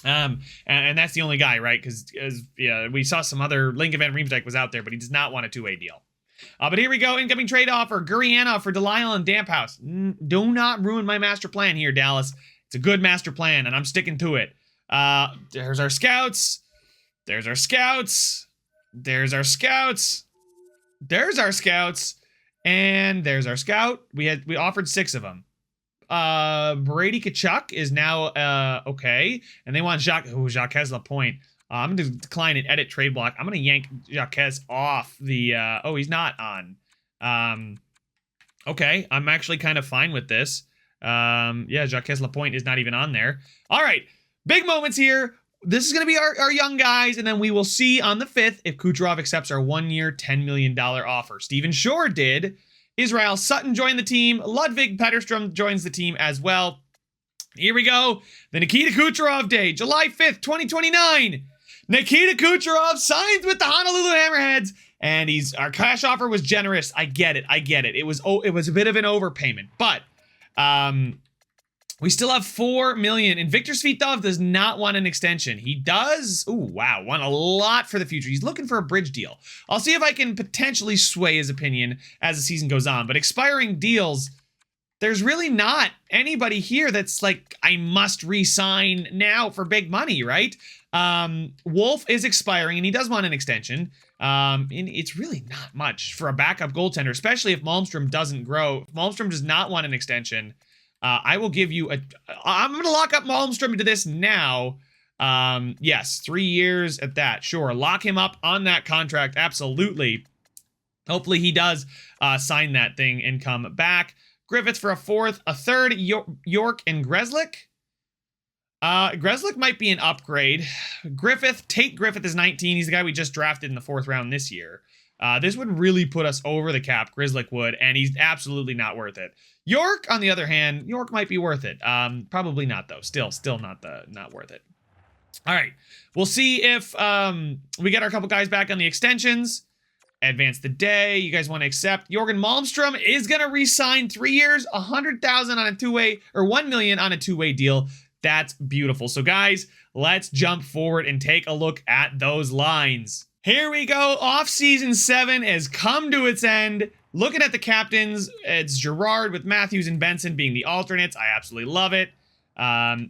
And that's the only guy, right? Because yeah, we saw some other Link Event Reemsdyk was out there, but he does not want a two-way deal. But here we go. Incoming trade offer. Gurianov for Delisle and Damphouse. Do not ruin my master plan here, Dallas. It's a good master plan, and I'm sticking to it. There's our scouts. There's our scouts. There's our scouts. There's our scouts. And there's our scout. We offered 6 of them. Brady Tkachuk is now okay. And they want Jacques Lapointe. I'm going to decline an edit trade block. I'm going to yank Jacques off the... oh, he's not on. Okay, I'm actually kind of fine with this. Yeah, Jacques Lapointe is not even on there. All right, big moments here. This is going to be our young guys, and then we will see on the 5th if Kucherov accepts our 1-year, $10 million offer. Steven Shore did. Israel Sutton joined the team. Ludwig Petterstrom joins the team as well. Here we go. The Nikita Kucherov day, July 5th, 2029. Nikita Kucherov signs with the Honolulu Hammerheads, and our cash offer was generous. I get it. It was a bit of an overpayment, but we still have $4 million, and Victor Svitov does not want an extension. He does, want a lot for the future. He's looking for a bridge deal. I'll see if I can potentially sway his opinion as the season goes on, but expiring deals, there's really not anybody here that's like, I must re-sign now for big money, right? Wolf is expiring, and he does want an extension. And it's really not much for a backup goaltender, especially if Malmstrom doesn't grow. If Malmstrom does not want an extension, I will give you I'm going to lock up Malmstrom into this now. Yes, 3 years at that. Sure, lock him up on that contract. Absolutely. Hopefully he does sign that thing and come back. Griffith for a 4th, a 3rd, York and Grzelcyk. Grzelcyk might be an upgrade. Tate Griffith is 19. He's the guy we just drafted in the 4th round this year. This would really put us over the cap. Grzelcyk would, and he's absolutely not worth it. York, on the other hand, York might be worth it. Probably not though. Still not worth it. All right, we'll see if we get our couple guys back on the extensions. Advance the day. You guys want to accept? Jorgen Malmstrom is gonna re-sign 3 years, 100,000 on a 2-way, or 1 million on a 2-way deal. That's beautiful. So guys, let's jump forward and take a look at those lines. Here we go. Off-season 7 has come to its end. Looking at the captains, it's Gerard with Matthews and Benson being the alternates. I absolutely love it.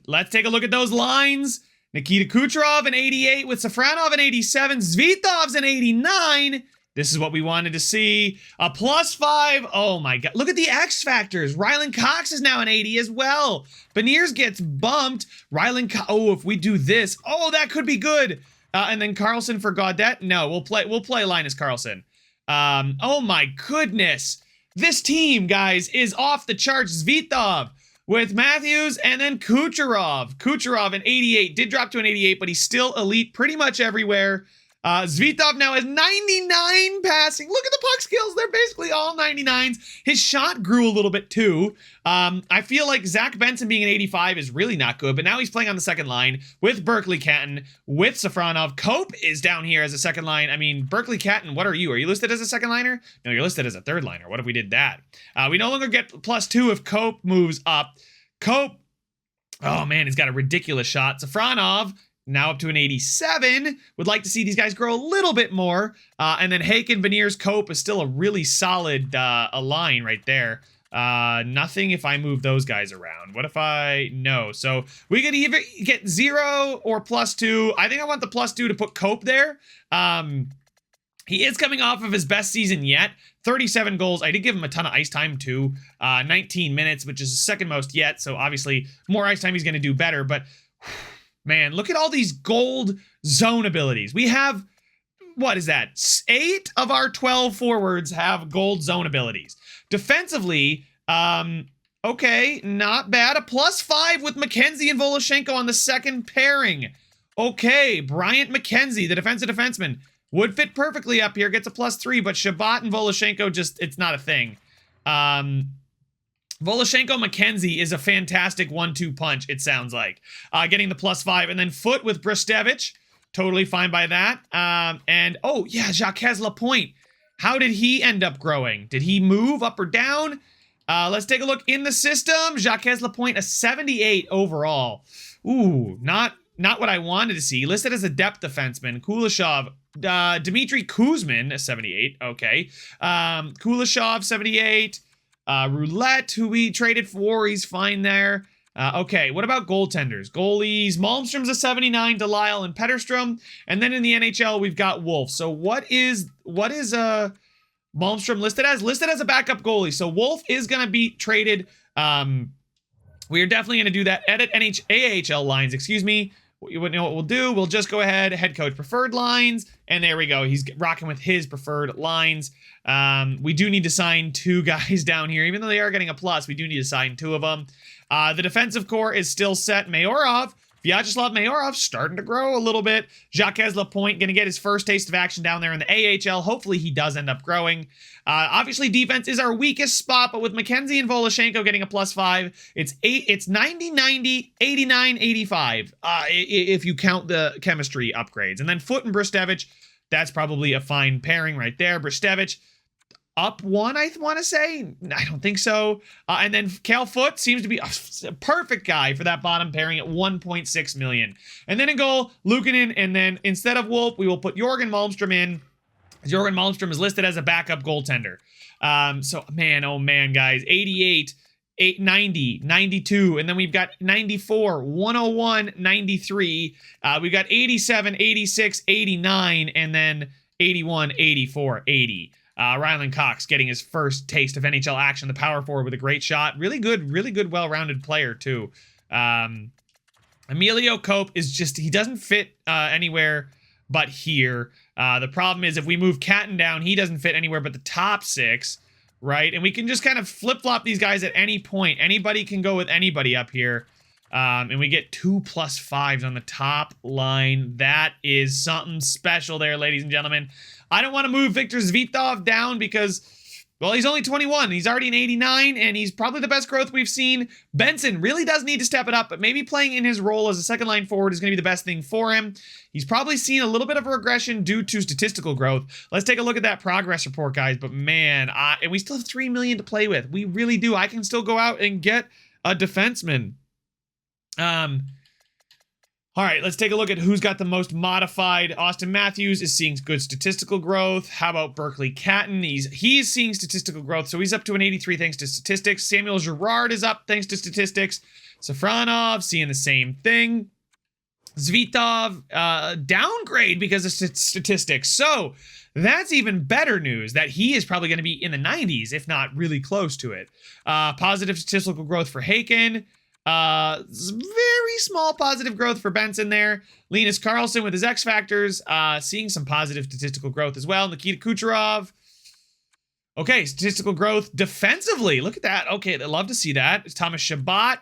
Let's take a look at those lines. Nikita Kucherov an 88 with Safronov an 87. Svitov's an 89. This is what we wanted to see. A +5. Oh my God. Look at the X factors. Ryland Cox is now an 80 as well. Beniers gets bumped. Oh, if we do this. Oh, that could be good. And then Carlson for Gaudette. No, we'll play Linus Carlson. Oh my goodness. This team, guys, is off the charts. Svitov with Matthews and then Kucherov. Kucherov an 88. Did drop to an 88, but he's still elite pretty much everywhere. Svitov now has 99 passing. Look at the puck skills. They're basically all 99s. His shot grew a little bit too. I feel like Zach Benson being an 85 is really not good, but now he's playing on the second line with Berkeley Catton, with Safronov. Cope is down here as a second line. I mean, Berkeley Catton, what are you? Are you listed as a second liner? No, you're listed as a third liner. What if we did that? We no longer get +2 if Cope moves up. Cope, oh man, he's got a ridiculous shot. Safronov, now up to an 87. Would like to see these guys grow a little bit more. And then Haken, Beniers, Cope is still a really solid a line right there. Nothing if I move those guys around. What if no. So we could either get 0 or +2. I think I want the +2 to put Cope there. He is coming off of his best season yet. 37 goals. I did give him a ton of ice time too. 19 minutes, which is the second most yet. So obviously more ice time, he's going to do better. But man, look at all these gold zone abilities. We have, what is that? 8 of our 12 forwards have gold zone abilities. Defensively, okay, not bad. A +5 with McKenzie and Voloshenko on the second pairing. Okay, Bryant McKenzie, the defensive defenseman, would fit perfectly up here. Gets a +3, but Shabbat and Voloshenko just, it's not a thing. Voloshenko McKenzie is a fantastic 1-2 punch, it sounds like. Getting the +5. And then Foot with Bristevich. Totally fine by that. And, oh, yeah, Jacques Lapointe. How did he end up growing? Did he move up or down? Let's take a look in the system. Jacques Lapointe, a 78 overall. Ooh, not what I wanted to see. Listed as a depth defenseman. Kuleshov. Dmitry Kuzmin, a 78. Okay. Kuleshov, 78. Roulette, who we traded for, he's fine there. Okay, what about goaltenders? Goalies, Malmstrom's a 79, Delisle and Petterstrom. And then in the NHL, we've got Wolf. So what is Malmstrom listed as? Listed as a backup goalie. So Wolf is going to be traded. We are definitely going to do that. Edit AHL lines, excuse me. You know what we'll do? We'll just go ahead, head coach preferred lines, and there we go. He's rocking with his preferred lines. We do need to sign 2 guys down here. Even though they are getting a plus, we do need to sign 2 of them. The defensive core is still set. Mayorov, Vyacheslav Mayorov, starting to grow a little bit. Jacques Lapointe going to get his first taste of action down there in the AHL. Hopefully he does end up growing. Obviously defense is our weakest spot, but with McKenzie and Voloshenko getting a +5, it's 90, 90, 89, 85, if you count the chemistry upgrades. And then Foot and Bristevich, that's probably a fine pairing right there. Bristevich, up 1, I want to say. I don't think so. And then Cal Foot seems to be a perfect guy for that bottom pairing at 1.6 million. And then in goal, Luukkonen, and then instead of Wolf, we will put Jorgen Malmstrom in. Jorgen Malmstrom is listed as a backup goaltender. So, man, oh man, guys. 88, 90, 92, and then we've got 94, 101, 93. We've got 87, 86, 89, and then 81, 84, 80. Ryland Cox getting his first taste of NHL action, the power forward with a great shot. Really good, well-rounded player, too. Emilio Cope is just, he doesn't fit anywhere but here. The problem is if we move Catton down, he doesn't fit anywhere but the top 6, right? And we can just kind of flip-flop these guys at any point. Anybody can go with anybody up here. And we get 2 +5s on the top line. That is something special there, ladies and gentlemen. I don't want to move Victor Zvitov down because, well, he's only 21. He's already an 89, and he's probably the best growth we've seen. Benson really does need to step it up, but maybe playing in his role as a second-line forward is going to be the best thing for him. He's probably seen a little bit of a regression due to statistical growth. Let's take a look at that progress report, guys. But, man, and we still have $3 million to play with. We really do. I can still go out and get a defenseman. All right, let's take a look at who's got the most modified. Austin Matthews is seeing good statistical growth. How about Berkeley Catton? He's seeing statistical growth, so he's up to an 83 thanks to statistics. Samuel Girard is up thanks to statistics. Safronov seeing the same thing. Zvitov downgrade because of statistics. So that's even better news that he is probably going to be in the 90s, if not really close to it. Positive statistical growth for Haken. Very small positive growth for Benson there. Linus Carlson with his X factors, seeing some positive statistical growth as well. Nikita Kucherov. Okay, statistical growth defensively. Look at that. Okay, I'd love to see that. It's Thomas Shabbat.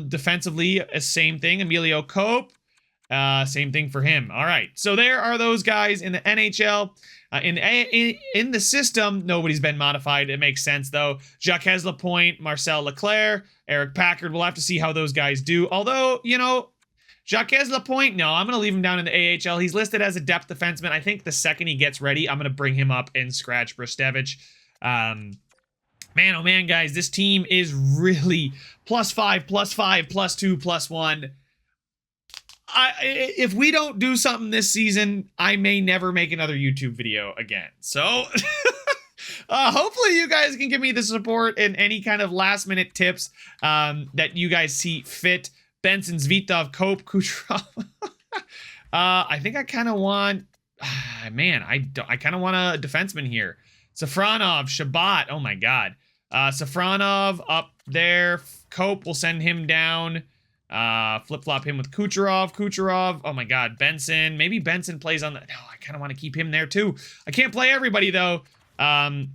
Defensively, same thing. Emilio Cope. Same thing for him. All right, so there are those guys in the NHL. In the system, nobody's been modified. It makes sense, though. Jacques Lapointe, Marcel Leclerc, Eric Packard. We'll have to see how those guys do. Although, you know, Jacques Lapointe, no, I'm going to leave him down in the AHL. He's listed as a depth defenseman. I think the second he gets ready, I'm going to bring him up and scratch Bristevich. Man, oh man, guys, this team is really +5, +5, +2, +1. If we don't do something this season, I may never make another YouTube video again. So hopefully you guys can give me the support and any kind of last minute tips that you guys see fit. Benson, Zvitov, Cope, Kucherov. I think I kind of want, man, I kind of want a defenseman here. Safronov, Shabbat. Oh my God. Safronov up there. Cope, will send him down. Flip-flop him with Kucherov. Oh my God, Benson. Maybe Benson plays on the... No, I kind of want to keep him there too. I can't play everybody though. I'm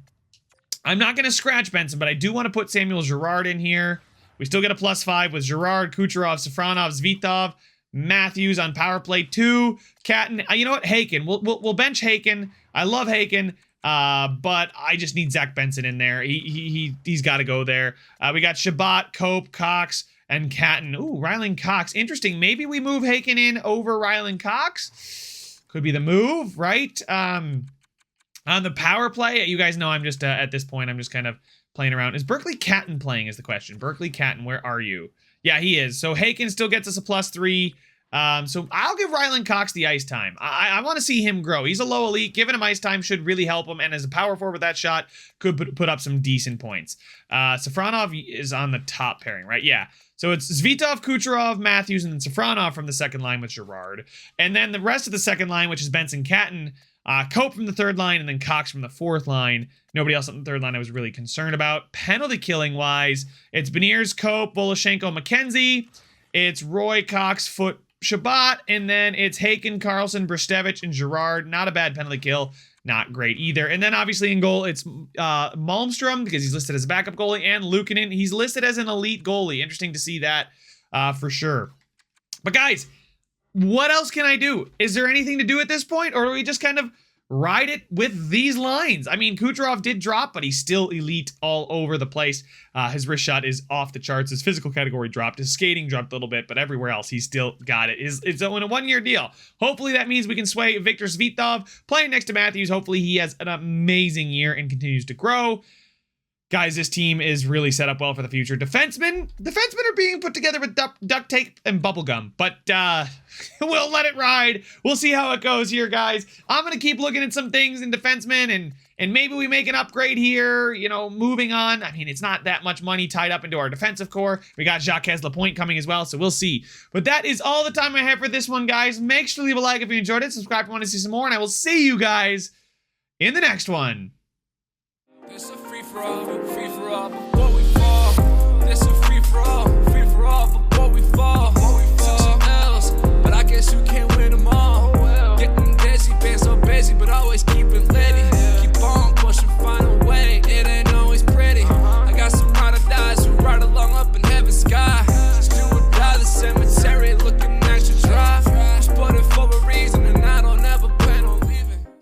not going to scratch Benson, but I do want to put Samuel Girard in here. We still get a +5 with Girard, Kucherov, Safronov, Zvitov, Matthews on power play 2. Catton. You know what? Haken. We'll bench Haken. I love Haken. But I just need Zach Benson in there. He's got to go there. We got Shabbat, Cope, Cox, and Catton. Ooh, Rylan Cox. Interesting. Maybe we move Haken in over Rylan Cox. Could be the move, right? On the power play, you guys know I'm just, at this point, I'm just kind of playing around. Is Berkeley Catton playing is the question. Berkeley Catton, where are you? Yeah, he is. So Haken still gets us a +3. So I'll give Rylan Cox the ice time. I want to see him grow. He's a low elite. Giving him ice time should really help him. And as a power forward with that shot, could put up some decent points. Safronov is on the top pairing, right? Yeah. So it's Zvitov, Kucherov, Matthews, and then Safronov from the second line with Girard. And then the rest of the second line, which is Benson, Catton, Cope from the third line, and then Cox from the fourth line. Nobody else on the third line I was really concerned about. Penalty killing wise, it's Beniers, Cope, Voloshenko, McKenzie. It's Roy, Cox, Foot, Shabbat, and then it's Haken, Carlson, Brestevich, and Girard. Not a bad penalty kill. Not great either. And then obviously in goal, it's Malmstrom, because he's listed as a backup goalie, and Luukkonen. He's listed as an elite goalie. Interesting to see that for sure. But guys, what else can I do? Is there anything to do at this point, or do we just kind of ride it with these lines? I mean, Kucherov did drop, but he's still elite all over the place. His wrist shot is off the charts. His physical category dropped. His skating dropped a little bit, but everywhere else, he's still got it. It's in a one-year deal. Hopefully that means we can sway Victor Svitov playing next to Matthews. Hopefully he has an amazing year and continues to grow. Guys, this team is really set up well for the future. Defensemen are being put together with duct tape and bubble gum, but we'll let it ride. We'll see how it goes here, guys. I'm going to keep looking at some things in defensemen, and maybe we make an upgrade here, you know, moving on. I mean, it's not that much money tied up into our defensive core. We got Jacques Lapointe coming as well, so we'll see. But that is all the time I have for this one, guys. Make sure to leave a like if you enjoyed it. Subscribe if you want to see some more, and I will see you guys in the next one. It's a free for all.